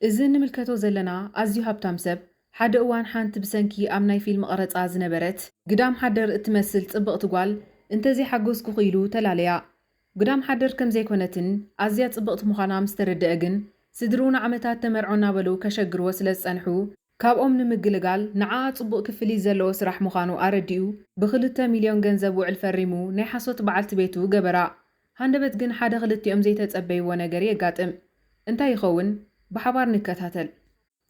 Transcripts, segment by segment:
እዚ ንምልከቶ ዘለና ኣዝዩ ሃብታም ሰብ ሓደ እዋን ሓንቲ ብሰንኪ ኣብ ናይ ፊልም ቀረፃ ዝነበረት ግዳም ሓደር እትመስል ጽብቕቲ ጓል እንተዘይሓጎስኩ ኺኢሉ ተላለያ። ግዳም ሓደር ከም ዘይኮነትን ኣዝያ ጽብቕቲ ምዃና ምስ ተረድአ ግን ስድርኡ ንዓመታት ተመርዖ እናበሉ ከሸግርዎ ስለ ዝጸንሑ ካብኦም ንምግልጋል ንዓኣ ጽቡቕ ክፍሊት ዘለዎ ስራሕ ምዃኑ ኣረዲኡ ብ2 ሚልዮን ገንዘብ ውዕል ፈሪሙ ናይ ሓሶት በዓልቲ ቤቱ ገበራ። ሃንደበት ግን ሓደ ክልቲኦም ዘይተጸበይዎ ነገር የጋጥም። እንታይ ይኸውን? ብሓባር ንከታተል።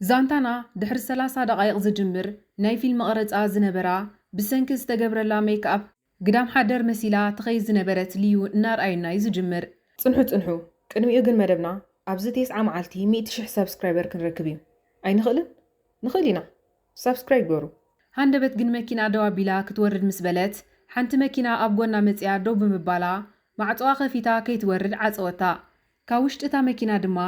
ዛንታና ድሕሪ 30 ደቓይቕ ዝጅምር ናይ ፊልም ቀረፃ ዝነበራ ብሰንኪ ዝተገብረላ ሜክኣፕ ግዳም ሓደር መሲላ ትኸይድ ዝነበረት ልዩ እናርኣየና እዩ ዝጅምር። ጽንሑ ቅድሚኡ ግን መደብና ኣብዚ 9 መዓልቲ 100,000 ሰብስክራይበር ክንረክብ እዩ። ኣይንኽእልን? ንኽእል ኢና። ሰብስክራይብ ገሩ። ሃንደበት ግን መኪና ደው ኣቢላ ክትወርድ ምስ በለት ሓንቲ መኪና ኣብ ጎና መፅያ ደው ብምባላ ማዕፅዋ ከፊታ ከይትወርድ ዓፀወታ። ካብ ውሽጢ እታ መኪና ድማ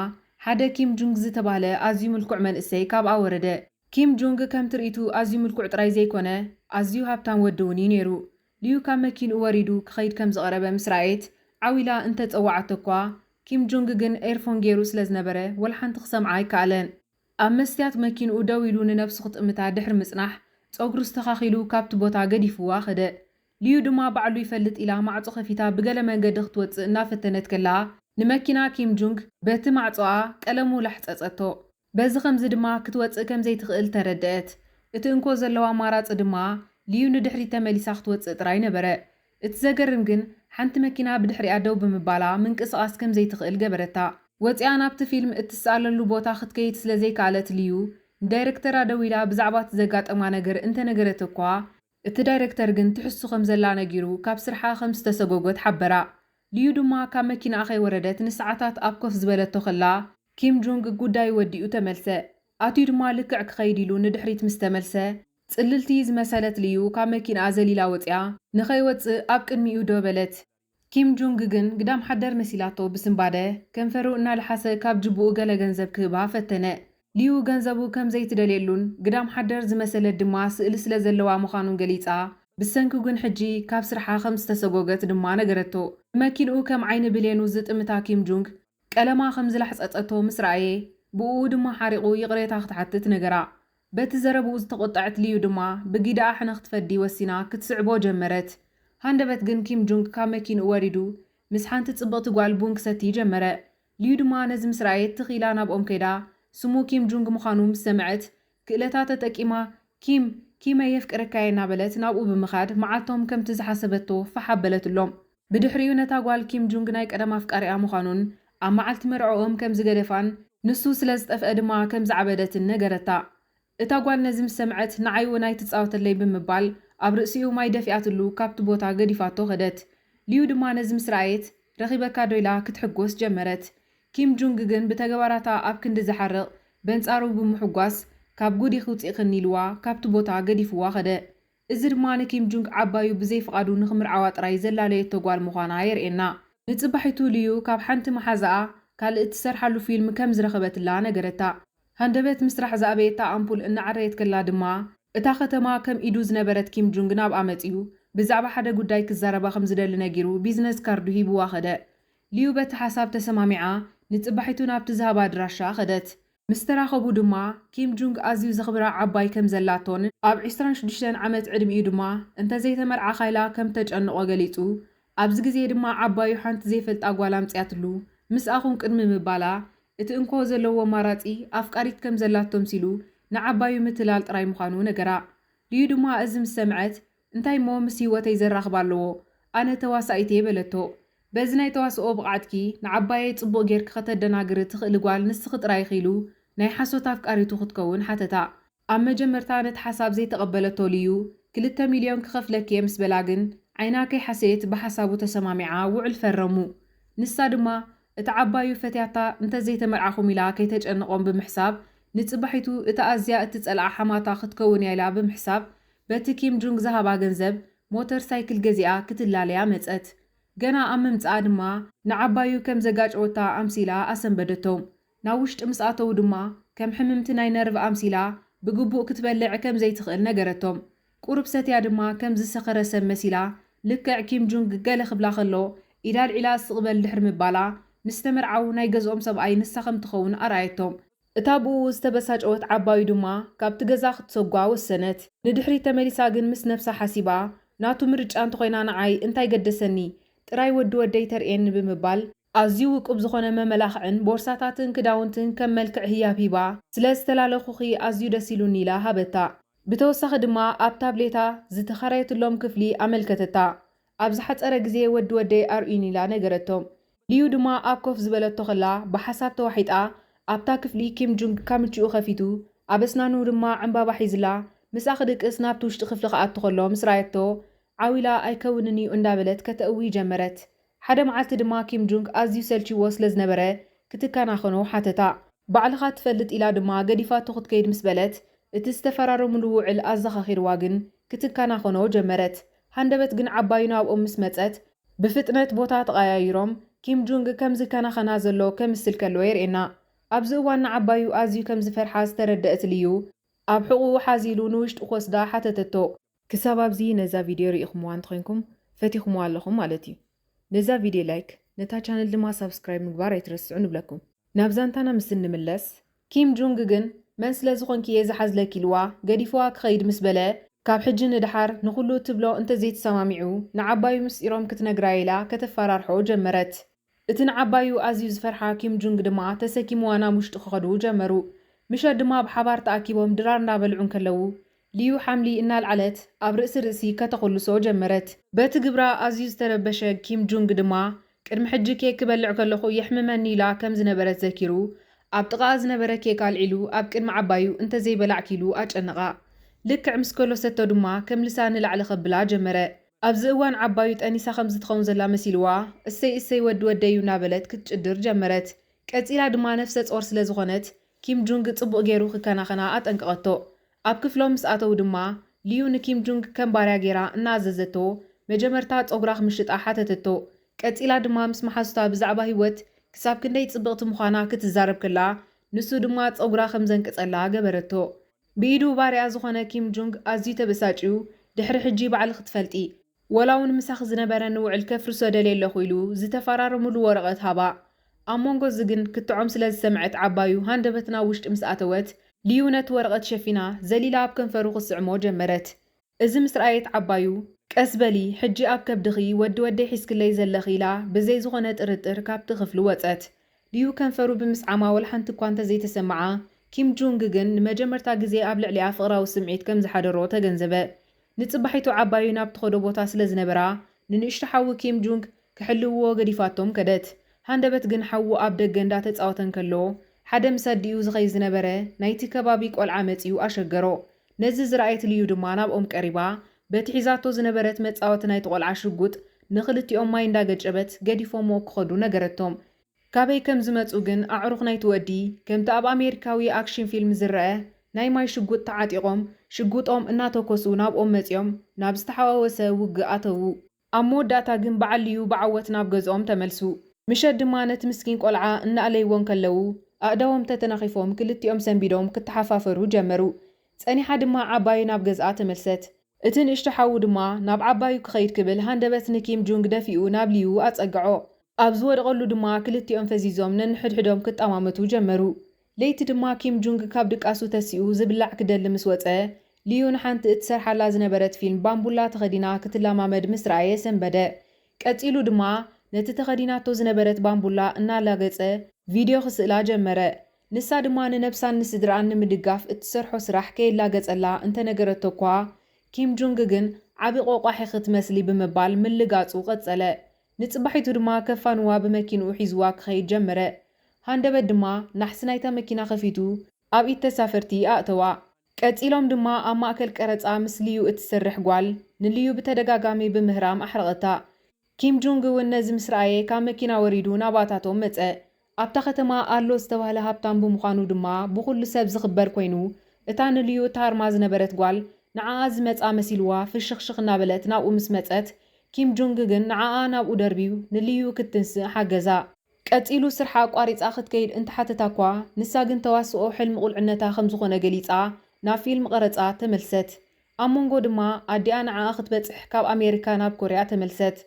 ሓደ ኪም ጁንግ ዝተባህለ ኣዝዩ ምልኩዕ መንእሰይ ካብኣ ወረደ። ኪም ጁንግ ከም ትርኢቱ ኣዝዩ ምልኩዕ ጥራይ ዘይኮነ ኣዝዩ ሃብታም ወዲ እውን እዩ ነይሩ። ልዩ ካብ መኪንኡ ወሪዱ ክኸይድ ከም ዝቐረበ ምስ ረኣየት ዓዊላ እንተፀዋዓቶ እኳ ኪም ጁንግ ግን ኤርፎን ገይሩ ስለ ዝነበረ ወላሓንቲ ክሰምዓ ኣይከኣለን። ኣብ መስትያት መኪንኡ ደው ኢሉ ንነፍሱ ክትጥምታ ድሕሪ ምጽናሕ ፀጉሩ ዝተኻኺሉ ካብቲ ቦታ ገዲፍዋ ኸደ። ልዩ ድማ ባዕሉ ይፈልጥ ኢላ ማዕጾ ከፊታ ብገለ መንገዲ ክትወፅእ እናፈተነት ከላ ንመኪና ኪም ጁንግ በቲ ማዕጾኣ ቀለሙ ላሕፀፀቶ። በዚ ከምዚ ድማ ክትወፅእ ከም ዘይትኽእል ተረድአት። እቲ እንኮ ዘለዋ ኣማራፂ ድማ ልዩ ንድሕሪት ተመሊሳ ክትወፅእ ጥራይ ነበረ። እቲ ዘገርም ግን ሓንቲ መኪና ብድሕሪኣ ደው ብምባላ ምንቅስቓስ ከም ዘይትኽእል ገበረታ። ወፂኣ ናብቲ ፊልም እትሰኣለሉ ቦታ ክትከይድ ስለ ዘይከኣለት ልዩ ንዳይረክተራ ደው ኢላ ብዛዕባ እቲ ዘጋጠማ ነገር እንተነገረት እኳ እቲ ዳይረክተር ግን ትሕሱ ከም ዘላ ነጊሩ ካብ ስርሓ ከም ዝተሰጎጎት ሓበራ። ልዩ ድማ ካብ መኪና ከይወረደት ንሰዓታት ኣብ ኮፍ ዝበለቶ ኸላ ኪም ጁንግ ጉዳይ ወዲኡ ተመልሰ። ኣትዩ ድማ ልክዕ ክኸይድ ኢሉ ንድሕሪት ምስ ተመልሰ ጽልልቲ ዝመሰለት ልዩ ካብ መኪና ዘሊላ ወፂያ ንኸይወፅእ ኣብ ቅድሚኡ ደው በለት። ኪም ጁንግ ግን ግዳም ሓደር መሲላቶ ብስምባደ ከንፈሩ እናልሓሰ ካብ ጅቡኡ ገለ ገንዘብ ክህባ ፈተነ። ልዩ ገንዘቡ ከም ዘይትደልየሉን ግዳም ሓደር ዝመሰለት ድማ ስእሊ ስለ ዘለዋ ምዃኑን ገሊፃ ብሰንኪ ግን ሕጂ ካብ ስርሓ ከም ዝተሰጎገት ድማ ነገረቶ። መኪንኡ ከም ዓይኒ ብሌኑ ዝጥምታ ኪም ጁንግ ቀለማ ከም ዝላሕፀፀቶ ምስ ረኣየ ብኡ ድማ ሓሪቑ ይቕሬታ ክትሓትት ነገራ። በቲ ዘረብኡ ዝተቆጣዕት ልዩ ድማ ብጊዳኣ ሕነ ክትፈዲ ወሲና ክትስዕቦ ጀመረት። ሃንደበት ግን ኪም ጁንግ ካብ መኪንኡ ወሪዱ ምስ ሓንቲ ጽብቕቲ ጓል ቡን ክሰቲ ጀመረ። ልዩ ድማ ነዚ ምስ ረኣየት ትኺላ ናብኦም ከይዳ ስሙ ኪም ጁንግ ምዃኑ ምስ ሰምዐት ክእለታ ተጠቂማ ኪመ የፍቅረካየ እናበለት ናብኡ ብምኻድ መዓልቶም ከምቲ ዝሓሰበቶ ፋሕ ኣበለትሎም። ብድሕሪኡ ነታ ጓል ኪም ጁንግ ናይ ቀደም ኣፍቃሪኣ ምዃኑን ኣብ መዓልቲ መርዖኦም ከም ዝገደፋን ንሱ ስለ ዝጠፍአ ድማ ከም ዝዓበደትን ነገረታ። እታ ጓል ነዚ ምስ ሰምዐት ንዓይኡ ናይ ትፃወተለይ ብምባል ኣብ ርእሲኡ ማይ ደፊኣትሉ ካብቲ ቦታ ገዲፋቶ ኸደት። ልዩ ድማ ነዚ ምስ ረኣየት ረኺበካ ዶይላ ክትሕጎስ ጀመረት። ኪም ጁንግ ግን ብተገባራታ ኣብ ክንዲ ዝሓርቕ በንጻሩ ብምሕጓስ ካብ ጉዲ ክውፅእ ኢልዋ ካብቲ ቦታ ገዲፍዋ ኸደ። እዚ ድማ ንኪም ጁንግ ዓባዩ ብዘይፍቓዱ ንኽምርዓዋ ጥራይ ዘላለየቶ ጓል ምዃና የርኤና። ንጽባሒቱ ልዩ ካብ ሓንቲ መሓዛኣ ካልእ እትሰርሓሉ ፊልም ከም ዝረኸበትላ ነገረታ። ሃንደበት ምስራሕ ዝኣበየታ ኣምፑል እናዓረየት ከላ ድማ እታ ከተማ ከም ኢዱ ዝነበረት ኪም ጁንግ ናብኣ መፂኡ ብዛዕባ ሓደ ጉዳይ ክዛረባ ከም ዝደሊ ነጊሩ ቢዝነስ ካርዱ ሂብዋ ኸደ። ልዩ በቲ ሓሳብ ተሰማሚዓ ንጽባሒቱ ናብቲ ዝሃባ ኣድራሻ ኸደት። ምስ ተራኸቡ ድማ ኪም ጁንግ ኣዝዩ ዘኽብራ ዓባይ ከም ዘላቶን ኣብ 26 ዓመት ዕድሚኡ ድማ እንተዘይተመርዓ ኻይላ ከም ተጨንቆ ገሊጹ ኣብዚ ግዜ ድማ ዓባዩ ሓንቲ ዘይፈልጣ ጓል ኣምፅያትሉ ምስ ኣኹን ቅድሚ ምባላ እቲ እንኮ ዘለዎ ማራፂ ኣፍቃሪት ከም ዘላቶም ሲሉ ንዓባዩ ምትላል ጥራይ ምዃኑ ነገራ። ልዩ ድማ እዚ ምስ ሰምዐት እንታይ ሞ ምስ ህይወተይ ዘራኽባ ኣለዎ ኣነ ተዋሳኢት በለቶ። በዚ ናይ ተዋስኦ ብቕዓትኪ ንዓባየይ ጽቡቕ ጌርክ ከተደናግር ትኽእል ጓል ንስኺ ጥራይ ኺኢሉ ናይ ሓሶት ኣፍቃሪቱ ክትከውን ሓተታ። ኣብ መጀመርታ ነቲ ሓሳብ ዘይተቐበለቶ ልዩ 2 ሚልዮን ክኸፍለኪ ምስ በላ ግን ዓይና ከይሓሰየት ብሓሳቡ ተሰማሚዓ ውዕል ፈረሙ። ንሳ ድማ እቲ ዓባዩ ፈትያታ እንተዘይተመርዓኹም ኢላ ከይተጨንቖም ብምሕሳብ ንጽባሒቱ እቲ ኣዝያ እትጸልዓ ሓማታ ክትከውን ኢላ ብምሕሳብ በቲ ኪም ጁንግ ዝሃባ ገንዘብ ሞተር ሳይክል ገዚኣ ክትላለያ መጸት። ገና ኣብ ምምጽኣ ድማ ንዓባዩ ከም ዘጋጭወታ ኣምሲላ ኣሰንበደቶም። ናብ ውሽጢ ምስ ኣተው ድማ ከም ሕምምቲ ናይ ነርቭ ኣምሲላ ብግቡእ ክትበልዕ ከም ዘይትኽእል ነገረቶም። ቁሩብ ሰትያ ድማ ከም ዝሰኸረ ሰብ መሲላ ልክዕ ኪም ጁንግ ገለ ክብላ ከሎ ኢዳ ልዒላ ዝስቕበል ድሕሪ ምባላ ምስ ተመርዓው ናይ ገዝኦም ሰብኣይ ንሳ ከም ትኸውን ኣርኣየቶም። እታብኡ ዝተበሳጨወት ዓባዩ ድማ ካብቲ ገዛ ክትሰጓ ወሰነት። ንድሕሪ ተመሊሳ ግን ምስ ነፍሳ ሓሲባ ናቱ ምርጫ እንተኮይና ንዓይ እንታይ ገደሰኒ ጥራይ ወዲ ወደይ ተርእየኒ ብምባል ኣዝዩ ውቁብ ዝኾነ መመላኽዕን ቦርሳታትን ክዳውንትን ከም መልክዕ ህያብ ሂባ ስለ ዝተላለኹኺ ኣዝዩ ደስ ኢሉኒ ኢላ ሃበታ። ብተወሳኺ ድማ ኣብ ታብሌታ ዝተኸረየትሎም ክፍሊ ኣመልከተታ። ኣብ ዝሓፀረ ግዜ ወዲ ወደይ ኣርኡኒ ኢላ ነገረቶም። ልዩ ድማ ኣብ ኮፍ ዝበለቶ ኸላ ብሓሳብ ተዋሒጣ ኣብታ ክፍሊ ኪም ጁንግ ካምችኡ ኸፊቱ ኣብ እስናኑ ድማ ዕምባባ ሒዝላ ምሳ ክድቅስ ናብቲ ውሽጢ ክፍሊ ክኣቱ ከሎ ምስ ራየቶ ዓዊላ ኣይከውንን እዩ እንዳበለት ከተእዊ ጀመረት። ሓደ መዓልቲ ድማ ኪም ጁንግ ኣዝዩ ሰልችዎ ስለ ዝነበረ ክትከናኸኖ ሓተታ። ባዕልኻ ትፈልጥ ኢላ ድማ ገዲፋቶ ክትከይድ ምስ በለት እቲ ዝተፈራረሙሉ ውዕል ኣዘኻኺርዋ ግን ክትከናኸኖ ጀመረት። ሃንደበት ግን ዓባዩ ናብኦም ምስ መፀት ብፍጥነት ቦታ ተቐያይሮም ኪም ጁንግ ከም ዝከናኸና ዘሎ ከምስል ከለዎ የርእየና። ኣብዚ እዋን ዓባዩ ኣዝዩ ከም ዝፈርሓ ዝተረድአት ልዩ ኣብ ሕቑኡ ሓዚሉ ንውሽጢ ክወስዳ ሓተተቶ። ክሳብ ኣብዚ ነዛ ቪድዮ ርኢኹምዋ እንተኮይንኩም ፈቲኹምዋ ኣለኹም ማለት እዩ። ነዛ ቪድዮ ላይክ ነታ ቻነል ድማ ሳብስክራይብ ምግባር ኣይትረስዑ ንብለኩም። ናብ ዛንታና ምስ እንምለስ ኪም ጁንግ ግን መን ስለ ዝኾንኪ እየ ዝሓዝለኪ ኢልዋ ገዲፍዋ ክኸይድ ምስ በለ ካብ ሕጂ ንድሓር ንኹሉ እትብሎ እንተዘይተሰማሚዑ ንዓባዩ ምስጢሮም ክትነግራ ኢላ ከተፈራርሖ ጀመረት። እቲ ንዓባዩ ኣዝዩ ዝፈርሓ ኪም ጁንግ ድማ ተሰኪምዋ ናብ ውሽጢ ክኸዱ ጀመሩ። ምሸት ድማ ብሓባር ተኣኪቦም ድራር እናበልዑን ከለዉ ልዩ ሓምሊ እናልዓለት ኣብ ርእሲ ከተኸልሶ ጀመረት። በቲ ግብራ ኣዝዩ ዝተረበሸ ኪም ጁንግ ድማ ቅድሚ ሕጂ ኬክ ክበልዕ ከለኹ የሕምመኒ ኢላ ከም ዝነበረት ዘኪሩ ኣብ ጥቓ ዝነበረ ኬክ ኣልዒሉ ኣብ ቅድሚ ዓባዩ እንተዘይበላዕ ኪሉ ኣጨነቓ። ልክዕ ምስ ከሎሰቶ ድማ ከም ልሳን ንላዕሊ ኸብላ ጀመረ። ኣብዚ እዋን ዓባዩ ጠኒሳ ከም ዝትኸውን ዘላ መሲልዋ እሰይ ወዲ ወደዩ እናበለት ክትጭድር ጀመረት። ቀፂላ ድማ ነፍሰ ጾር ስለ ዝኾነት ኪም ጁንግ ጽቡቕ ገይሩ ክከናኸና ኣጠንቀቐቶ። ኣብ ክፍሎም ምስ ኣተው ድማ ልዩ ንኪም ጁንግ ከም ባርያ ጌራ እናኣዘዘቶ መጀመርታ ጸጉራ ክምሽጣ ሓተተቶ። ቀፂላ ድማ ምስ መሓሱታ ብዛዕባ ህይወት ክሳብ ክንደይ ጽብቕቲ ምዃና ክትዛረብ ከላ ንሱ ድማ ጸጉራ ከም ዘንቅጸላ ገበረቶ። ብኢዱ ባርያ ዝኾነ ኪም ጁንግ ኣዝዩ ተበሳጭዩ ድሕሪ ሕጂ ባዕል ክትፈልጢ ወላውን ምሳኽ ዝነበረ ንውዕል ከፍርሶ ደልየ ኣለኹ ኢሉ ዝተፈራረሙሉ ወረቐት ሃባ። ኣብ መንጎ ግን ክትዖም ስለ ዝሰምዐት ዓባዩ ሃንደበትና ውሽጢ ምስ ኣተወት ልዩ ነቲ ወረቐት ሸፊና ዘሊላ ኣብ ከንፈሩ ክስዕሞ ጀመረት። እዚ ምስ ረኣየት ዓባዩ ቀስ በሊ ሕጂ ኣብ ከብድኺ ወዲ ወደይ ሒዝክለይ ዘለኺ ኢላ ብዘይ ዝኾነ ጥርጥር ካብቲ ክፍሊ ወፀት። ልዩ ከንፈሩ ብምስዓማ ወልሓንቲ እኳ እንተዘይተሰምዓ ኪም ጁንግ ግን ንመጀመርታ ግዜ ኣብ ልዕሊኣ ፍቕራዊ ስምዒት ከም ዝሓደሮ ተገንዘበ። ንጽባሒቱ ዓባዩ ናብ ትኸዶ ቦታ ስለ ዝነበራ ንንእሽቶ ሓዊ ኪም ጁንግ ክሕልውዎ ገዲፋቶም ከደት። ሃንደበት ግን ሓዊ ኣብ ደገ እንዳተፃወተን ከሎ ሓደ ምሰዲኡ ዝኸይ ዝነበረ ናይቲ ከባቢ ቆልዓ መፂኡ ኣሸገሮ። ነዚ ዝረኣየት ልዩ ድማ ናብኦም ቀሪባ በቲ ሒዛቶ ዝነበረት መጻወቲ ናይቲ ቆልዓ ሽጉጥ ንኽልቲኦም ማይ እንዳገጨበት ገዲፎሞ ክኸዱ ነገረቶም። ካበይ ከም ዝመፁ ግን ኣዕሩኽ ናይቲ ወዲ ከምቲ ኣብ ኣሜሪካዊ ኣክሽን ፊልም ዝረአ ናይ ማይ ሽጉጥ ተዓጢቖም ሽጉጦም እናተኮሱ ናብኦም መፂኦም ናብ ዝተሓዋወሰ ውግእ ኣተዉ። ኣብ መወዳእታ ግን በዓል ልዩ ብዓወት ናብ ገዝኦም ተመልሱ። ምሸት ድማ ነቲ ምስኪን ቆልዓ እናኣለይዎን ከለዉ ኣእዳዎም ተተናኺፎም ክልቲኦም ሰንቢዶም ክትሓፋፈሩ ጀመሩ። ጸኒሓ ድማ ዓባዩ ናብ ገዝኣ ተመልሰት። እቲ ንእሽቶ ሓዊ ድማ ናብ ዓባዩ ክኸይድ ክብል ሃንደበት ንኪም ጁንግ ደፊኡ ናብ ልዩ ኣጸግዖ። ኣብ ዝወደቐሉ ድማ ክልቲኦም ፈዚዞም ነንሕድሕዶም ክጠማመቱ ጀመሩ። ለይቲ ድማ ኪም ጁንግ ካብ ድቃሱ ተሲኡ ዝብላዕ ክደሊ ምስ ወፀ ልዩ ንሓንቲ እትሰርሓላ ዝነበረት ፊልም ባምቡላ ተኸዲና ክትለማመድ ምስ ረኣየ ሰንበደ። ቀፂሉ ድማ ነቲ ተኸዲናቶ ዝነበረት ባምቡላ እናላገፀ ቪድዮ ክስእላ ጀመረ። ንሳ ድማ ንነብሳን ንስድራን ንምድጋፍ እትሰርሖ ስራሕ ከየላገፀላ እንተነገረቶ እኳ ኪም ጁንግ ግን ዓቢ ቆቋሒ ክትመስሊ ብምባል ምልጋፁ ቀጸለ። ንጽባሒቱ ድማ ከፋንዋ ብመኪንኡ ሒዝዋ ክኸይድ ጀመረ። ሃንደበት ድማ ናሕሲ ናይታ መኪና ከፊቱ ኣብ ኢድ ተሳፈርቲ ኣእተዋ። ቀፂሎም ድማ ኣብ ማእከል ቀረፃ ምስ ልዩ እትሰርሕ ጓል ንልዩ ብተደጋጋሚ ብምህራም ኣሕረቐታ። ኪም ጁንግ እውን ነዚ ምስ ረኣየ ካብ መኪና ወሪዱ ናባታቶም መፀ። ኣብታ ከተማ ኣሎ ዝተባህለ ሃብታም ብምዃኑ ድማ ብኩሉ ሰብ ዝኽበር ኮይኑ እታ ንልዩ እታሃርማ ዝነበረት ጓል ንዓኣ ዝመፃ መሲልዋ ፍሽኽሽኽ እናበለት ናብኡ ምስ መፀት ኪም ጁንግ ግን ንዓኣ ናብኡ ደርቢው ንልዩ ክትንስእ ሓገዛ። ቀፂሉ ስርሓ ቋሪፃ ክትከይድ እንተሓተታ እኳ ንሳ ግን ተዋስኦ ሕልሚ ቁልዕነታ ከም ዝኾነ ገሊፃ ናብ ፊልም ቀረፃ ተመልሰት። ኣብ መንጎ ድማ ኣዲኣ ንዓኣ ክትበፅሕ ካብ ኣሜሪካ ናብ ኮርያ ተመልሰት።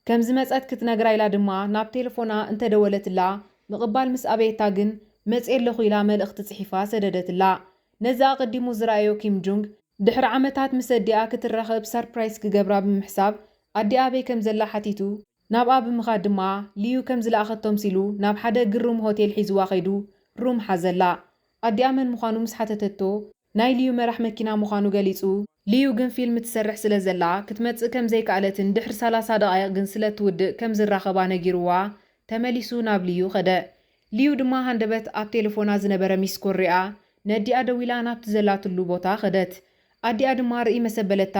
ከም ዝመፀት ክትነግራ ኢላ ድማ ናብ ቴሌፎና እንተደወለትላ ምቕባል ምስ ኣበየታ ግን መጽኤ ኣለኹ ኢላ መልእኽቲ ጽሒፋ ሰደደትላ። ነዛ ቀዲሙ ዝረኣዮ ኪም ጆንግ ድሕሪ ዓመታት ምስ ኣዲኣ ክትራኸብ ሰርፕራይዝ ክገብራ ብምሕሳብ ኣዲኣ በይ ከም ዘላ ሓቲቱ ናብኣ ብምኻድ ድማ ልዩ ከም ዝለኣኸቶም ሲሉ ናብ ሓደ ግሩም ሆቴል ሒዝዋ ኸይዱ ሩም ሓዘላ። ኣዲኣ መን ምዃኑ ምስ ሓተተቶ ናይ ልዩ መራሕ መኪና ምዃኑ ገሊጹ ልዩ ግን ፊልም ትሰርሕ ስለ ዘላ ክትመጽእ ከም ዘይከኣለትን ድሕሪ 30 ደቓይቕ ግን ስለ ትውድእ ከም ዝራኸባ ነጊርዋ ተመሊሱ ናብ ልዩ ኸደ። ልዩ ድማ ሃንደበት ኣብ ቴሌፎና ዝነበረ ሚስኮል ሪኣ ነዲኣ ደው ኢላ ናብቲ ዘላትሉ ቦታ ኸደት። ኣዲኣ ድማ ርኢ መሰበለታ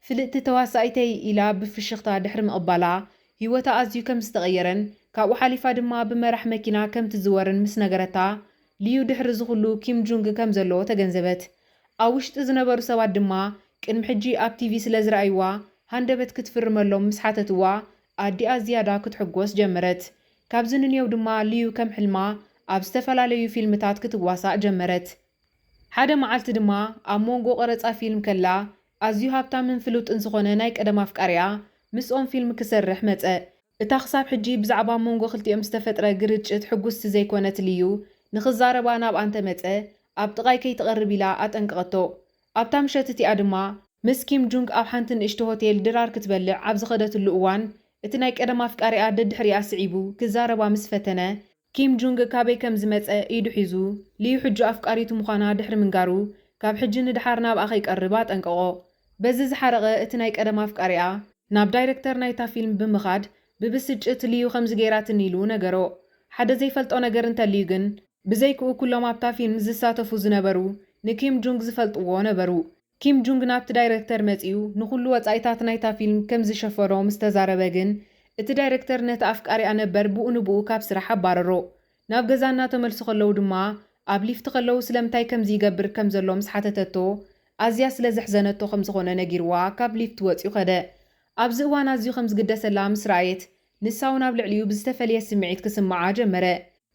ፍልጥቲ ተዋሳኢተይ ኢላ ብፍሽኽታ ድሕሪ ምቕባላ ህይወታ ኣዝዩ ከም ዝተቐየረን ካብኡ ሓሊፋ ድማ ብመራሕ መኪና ከም ትዝወርን ምስ ነገረታ ልዩ ድሕሪ ዝኹሉ ኪም ጆንግ ከም ዘለዎ ተገንዘበት። ኣብ ውሽጢ ዝነበሩ ሰባት ድማ ቅድሚ ሕጂ ኣብ ቲቪ ስለ ዝረኣይዋ ሃንደበት ክትፍርመሎም ምስ ሓተትዋ ኣዲኣ ዝያዳ ክትሕጎስ ጀመረት። ካብ ዝንንየው ድማ ልዩ ከም ሕልማ ኣብ ዝተፈላለዩ ፊልምታት ክትዋሳእ ጀመረት። ሓደ መዓልቲ ድማ ኣብ ሞንጎ ቀረፃ ፊልም ከላ ኣዝዩ ሃብታምን ፍሉጥን ዝኾነ ናይ ቀደም ኣፍቃሪኣ ምስኦም ፊልም ክሰርሕ መፀ። እታ ክሳብ ሕጂ ብዛዕባ ሞንጎ ክልቲኦም ዝተፈጥረ ግርጭት ሕጉስቲ ዘይኮነት ልዩ ንኽዛረባ ናብ ኣንተ መፀ ኣብ ጥቓይ ከይትቐርብ ኢላ ኣጠንቀቐቶ። ኣብታ ምሸት እቲኣ ድማ ምስ ኪም ጆንግ ኣብ ሓንቲ ንእሽቶ ሆቴል ድራር ክትበልዕ ኣብ ዝኸደትሉ እዋን እቲ ናይ ቀደም ኣፍቃሪኣ ደድሕሪኣ ስዒቡ ክዛረባ ምስ ፈተነ ኪም ጆንግ ካበይ ከም ዝመፀ ኢዱ ሒዙ ልዩ ሕጂ ኣፍቃሪቱ ምዃና ድሕሪ ምንጋሩ ካብ ሕጂ ንድሓር ናብኣ ከይቀርብ ኣጠንቀቖ። በዚ ዝሓረቐ እቲ ናይ ቀደም ኣፍቃሪኣ ናብ ዳይሬክተር ናይታ ፊልም ብምኻድ ብብስጭት ልዩ ከም ዝገይራትን ኢሉ ነገሮ። ሓደ ዘይፈልጦ ነገር እንተልዩ ግን ብዘይክኡ ኩሎም ኣብታ ፊልም ዝሳተፉ ዝነበሩ ንኪም ጆንግ ዝፈልጥዎ ነበሩ። ኪም ጆንግ ናብቲ ዳይሬክተር መጺኡ ንኹሉ ወጻኢታት ናይታ ፊልም ከም ዝሸፈሮ ምስ ተዛረበ ግን እቲ ዳይሬክተር ነቲ ኣፍቃሪኣ ነበር ብኡ ንብኡ ካብ ስራሕ ኣባረሮ። ናብ ገዛ እናተመልሱ ከለዉ ድማ ኣብ ሊፍቲ ከለዉ ስለምንታይ ከምዚ ይገብር ከም ዘሎ ምስ ሓተተቶ ኣዝያ ስለ ዘሕዘነቶ ከም ዝኾነ ነጊርዋ ካብ ሊፍቲ ወፂኡ ኸደ። ኣብዚ እዋን ኣዝዩ ከም ዝግደሰላ ምስ ረኣየት ንሳው ናብ ልዕሊኡ ብዝተፈልየ ስምዒት ክስምዓ ጀመረ።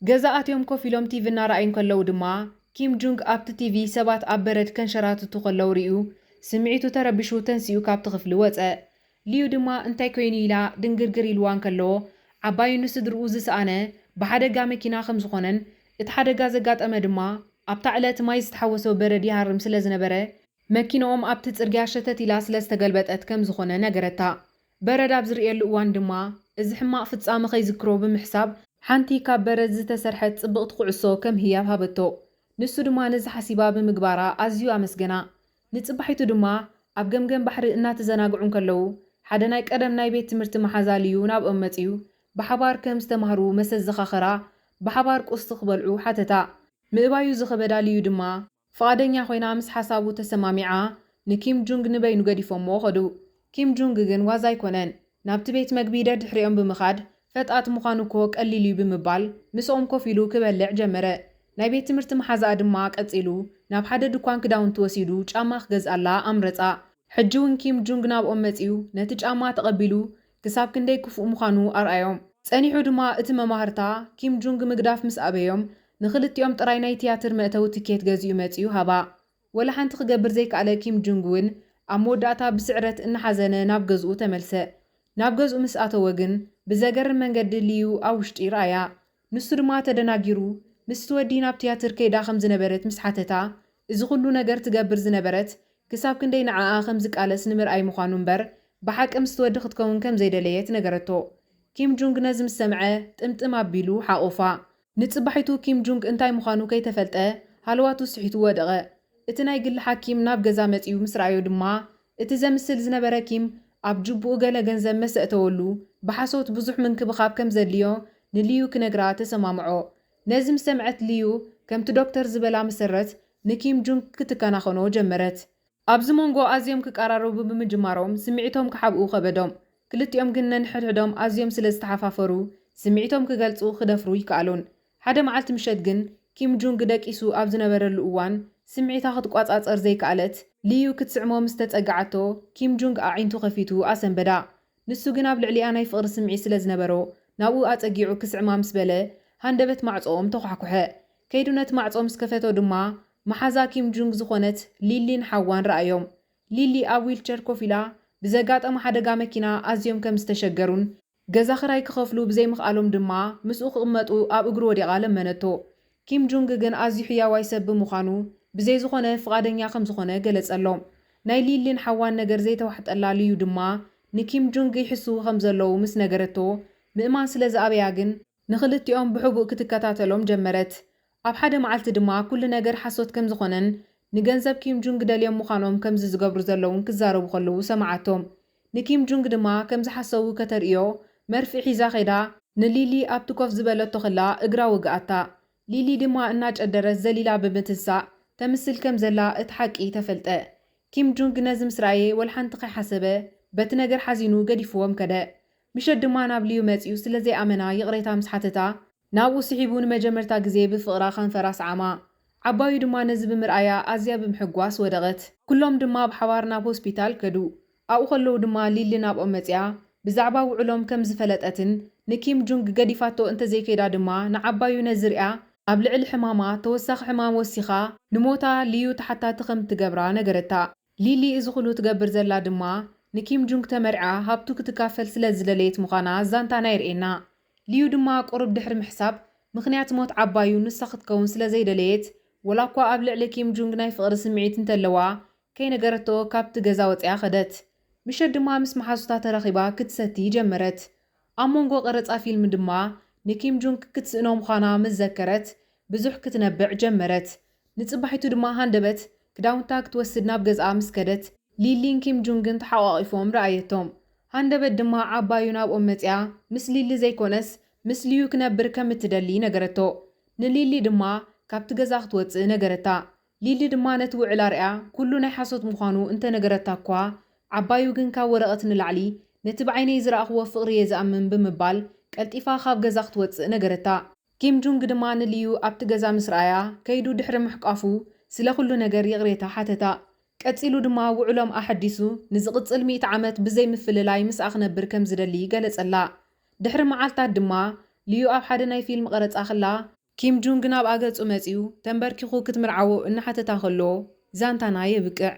ገዛ ኣትዮም ኮፍ ኢሎም ቲቪ እናረኣዩ ከለዉ ድማ ኪም ጆንግ ኣብቲ ቲቪ ሰባት ኣብ በረድ ከንሸራትቱ ከለዉ ርዩ ስምዒቱ ተረቢሹ ተንሲኡ ካብቲ ክፍሊ ወፀ። ልዩ ድማ እንታይ ኮይኑ ኢላ ድንግርግር ኢልዋን ከሎ ዓባዩ ንስድርኡ ዝሰኣነ ብሓደጋ መኪና ከም ዝኾነን እቲ ሓደጋ ዘጋጠመ ድማ ኣብታ ዕለት ማይ ዝተሓወሰ በረድ ይሃርም ስለ ዝነበረ መኪናኦም ኣብቲ ጽርግያ ሸተት ኢላ ስለ ዝተገልበጠት ከም ዝኾነ ነገረታ። በረድ ኣብ ዝርየሉ እዋን ድማ እዚ ሕማቕ ፍጻመ ኸይዝክሮ ብምሕሳብ ሓንቲ ካብ በረድ ዝተሰርሐት ጽብቕቲ ኩዕሶ ከም ህያብ ሃበቶ። ንሱ ድማ ነዚ ሓሲባ ብምግባራ ኣዝዩ ኣመስገና። ንጽባሒቱ ድማ ኣብ ገምገም ባሕሪ እናተዘናግዑን ከለዉ ሓደ ናይ ቀደም ናይ ቤት ትምህርቲ መሓዛ ልዩ ናብኦም መጺኡ ብሓባር ከም ዝተማህሩ መሰት ዘኻኸራ ብሓባር ቁስቲ ክበልዑ ሓተታ። ምእባዩ ዝኸበዳ ልዩ ድማ ፍቓደኛ ኮይና ምስ ሓሳቡ ተሰማሚዓ ንኪም ጆንግ ንበይኑ ገዲፎሞ ኸዱ። ኪም ጆንግ ግን ዋዛ ኣይኮነን። ናብቲ ቤት መግቢ ደድሕሪኦም ብምኻድ ፈጣት ምዃኑ እኮ ቀሊል እዩ ብምባል ምስኦም ኮፍ ኢሉ ክበልዕ ጀመረ። ናይ ቤት ትምህርቲ መሓዛኣ ድማ ቀጺሉ ናብ ሓደ ድኳን ክዳውንቲ ወሲዱ ጫማ ክገዝኣላ ኣምረፃ። ሕጂ እውን ኪም ጆንግ ናብኦም መጺኡ ነቲ ጫማ ተቐቢሉ ክሳብ ክንደይ ክፉእ ምዃኑ ኣርኣዮም። ጸኒሑ ድማ እቲ መማህርታ ኪም ጆንግ ምግዳፍ ምስ ኣበዮም ንኽልቲኦም ጥራይ ናይ ቲያትር መእተዊ ትኬት ገዚኡ መጺኡ ሃባ። ወላ ሓንቲ ክገብር ዘይከኣለ ኪም ጆንግ እውን ኣብ መወዳእታ ብስዕረት እናሓዘነ ናብ ገዝኡ ተመልሰ። ናብ ገዝኡ ምስ ኣተወ ግን ብዘገርም መንገዲ ልዩ ኣብ ውሽጢ ረኣያ። ንሱ ድማ ተደናጊሩ ምስቲ ወዲ ናብ ቲያትር ከይዳ ከም ዝነበረት ምስ ሓተታ እዚ ኩሉ ነገር ትገብር ዝነበረት ክሳብ ክንደይ ንዓኣ ከም ዝቃለስ ንምርኣይ ምዃኑ እምበር ብሓቂ ምስቲ ወዲ ክትከውን ከም ዘይደለየት ነገረቶ። ኪም ጆንግ ነዚ ምስ ሰምዐ ጥምጥም ኣቢሉ ሓቑፋ። ንጽባሒቱ ኪም ጆንግ እንታይ ምዃኑ ከይተፈልጠ ሃልዋቱ ስሒቱ ወደቐ። እቲ ናይ ግሊ ሓኪም ናብ ገዛ መጺኡ ምስ ረኣዮ ድማ እቲ ዘምስል ዝነበረ ኪም ኣብ ጅቡኡ ገለ ገንዘብ መሰእተወሉ ብሓሶት ብዙሕ ምንክብኻብ ከም ዘድልዮ ንልዩ ክነግራ ተሰማምዖ። ነዚ ምስ ሰምዐት ልዩ ከምቲ ዶክተር ዝበላ መሰረት ንኪም ጆንግ ክትከናኸኖ ጀመረት። ኣብዚ መንጎ ኣዝዮም ክቀራረቡ ብምጅማሮም ስምዒቶም ክሓብኡ ኸበዶም። ክልቲኦም ግን ነንሕድሕዶም ኣዝዮም ስለ ዝተሓፋፈሩ ስምዒቶም ክገልጹ ክደፍሩ ይከኣሉን። ሓደ መዓልቲ ምሸት ግን ኪም ጆንግ ደቂሱ ኣብ ዝነበረሉ እዋን ስምዒታ ክትቋጻጸር ዘይከኣለት ልዩ ክትስዕሞ ምስ ተጸጋዓቶ ኪም ጆንግ ኣዒንቱ ኸፊቱ ኣሰንበዳ። ንሱ ግን ኣብ ልዕሊኣ ናይ ፍቕሪ ስምዒት ስለ ዝነበሮ ናብኡ ኣጸጊዑ ክስዕማ ምስ በለ ሃንደበት ማዕጾኦም ተኳሕኩሐ። ከይዱ ነቲ ማዕጾ ምስ ከፈቶ ድማ መሓዛ ኪም ጆንግ ዝኾነት ሊሊን ሓዋን ረኣዮም። ሊሊ ኣብ ዊልቸር ኮፍ ኢላ ብዘጋጠመ ሓደጋ መኪና ኣዝዮም ከም ዝተሸገሩን ገዛ ኽራይ ክኸፍሉ ብዘይምኽኣሎም ድማ ምስኡ ክቕመጡ ኣብ እግሩ ወዲቓ ለመነቶ። ኪም ጆንግ ግን ኣዝዩ ሕያዋይ ሰብ ብምዃኑ ብዘይ ዝኾነ ፍቓደኛ ከም ዝኾነ ገለጸሎም። ናይ ሊሊን ሓዋን ነገር ዘይተዋሕጠላ ልዩ ድማ ንኪም ጆንግ ይሕሱ ከም ዘለዉ ምስ ነገረቶ ምእማን ስለ ዝኣበያ ግን ንኽልቲኦም ብሕቡእ ክትከታተሎም ጀመረት። ኣብ ሓደ መዓልቲ ድማ ኩሉ ነገር ሓሶት ከም ዝኾነን ንገንዘብ ኪም ጆንግ ደልዮም ምዃኖም ከምዚ ዝገብሩ ዘለውን ክዛረቡ ከለዉ ሰማዓቶም። ንኪም ጆንግ ድማ ከም ዝሓሰቡ ከተርእዮ መርፍእ ሒዛ ኸይዳ ንሊሊ ኣብቲ ኮፍ ዝበለቶ ኸላ እግራ ወግኣታ። ሊሊ ድማ እናጨደረት ዘሊላ ብምትንሳእ ተምስል ከም ዘላ እቲ ሓቂ ተፈልጠ። ኪም ጆንግ ነዚ ምስ ረኣየ ወልሓንቲ ከይሓሰበ በቲ ነገር ሓዚኑ ገዲፍዎም ከደ። ምሸት ድማ ናብ ልዩ መፂኡ ስለ ዘይኣመና ይቕሬታ ምስ ሓተታ ናብኡ ስሒቡ ንመጀመርታ ግዜ ብፍቕራ ከንፈራ ሰዓማ። ዓባዩ ድማ ነዚ ብምርኣያ ኣዝያ ብምሕጓስ ወደቐት። ኩሎም ድማ ብሓባር ናብ ሆስፒታል ከዱ። ኣብኡ ከለዉ ድማ ሊሊ ናብኦም መፅያ ብዛዕባ ውዕሎም ከም ዝፈለጠትን ንኪም ጆንግ ገዲፋቶ እንተዘይከይዳ ድማ ንዓባዩ ነዚ ሪኣ ኣብ ልዕሊ ሕማማ ተወሳኺ ሕማም ወሲኻ ንሞታ ልዩ ተሓታቲ ከም ትገብራ ነገረታ። ሊሊ እዚ ኩሉ ትገብር ዘላ ድማ ንኪም ጆንግ ተመርዓ ሃብቱ ክትካፈል ስለ ዝደለየት ምዃና ዛንታና ይርኤና። ልዩ ድማ ቁርብ ድሕሪ ምሕሳብ ምኽንያት ሞት ዓባዩ ንሳ ክትከውን ስለ ዘይደለየት ወላ እኳ ኣብ ልዕሊ ኪም ጆንግ ናይ ፍቕሪ ስምዒት እንተለዋ ከይነገረቶ ካብቲ ገዛ ወፅያ ኸደት። ምሸት ድማ ምስ መሓዙታ ተረኺባ ክትሰቲ ጀመረት። ኣብ መንጎ ቀረፃ ፊልም ድማ ንኪም ጆንግ ክትስእኖ ምዃና ምስ ዘከረት ብዙሕ ክትነብዕ ጀመረት። ንጽባሒቱ ድማ ሃንደበት ክዳውንታ ክትወስድ ናብ ገዝኣ ምስ ከደት ሊሊን ኪም ጆንግን ተሓቋቒፎም ረኣየቶም። ሃንደበት ድማ ዓባዩ ናብኦም መፅያ ምስ ሊሊ ዘይኮነስ ምስ ልዩ ክነብር ከም እትደሊ ነገረቶ። ንሊሊ ድማ ካብቲ ገዛ ክትወፅእ ነገረታ። ሊሊ ድማ ነቲ ውዕል ኣርያ ኩሉ ናይ ሓሶት ምዃኑ እንተነገረታ እኳ ዓባዩ ግን ካብ ወረቐት ንላዕሊ ነቲ ብዓይነይ ዝረኣኽዎ ፍቕሪ እየ ዝኣምን ብምባል ቀልጢፋ ካብ ገዛ ክትወፅእ ነገረታ። ኪም ጆንግ ድማ ንልዩ ኣብቲ ገዛ ምስ ረኣያ ከይዱ ድሕሪ ምሕቃፉ ስለ ኩሉ ነገር ይቕሬታ ሓተታ። ቀፂሉ ድማ ውዕሎም ኣሐዲሱ ንዝቕፅል 100 ዓመት ብዘይ ምፍልላይ ምስኣ ክነብር ከም ዝደሊ ገለጸላ። ድሕሪ መዓልታት ድማ ልዩ ኣብ ሓደ ናይ ፊልም ቀረፃ ኸላ ኪም ጆንግ ናብ ኣገፁ መፂኡ ተንበርኪኹ ክትምርዓዎ እናሓተታ ከሎ ዛንታና የብቅዕ።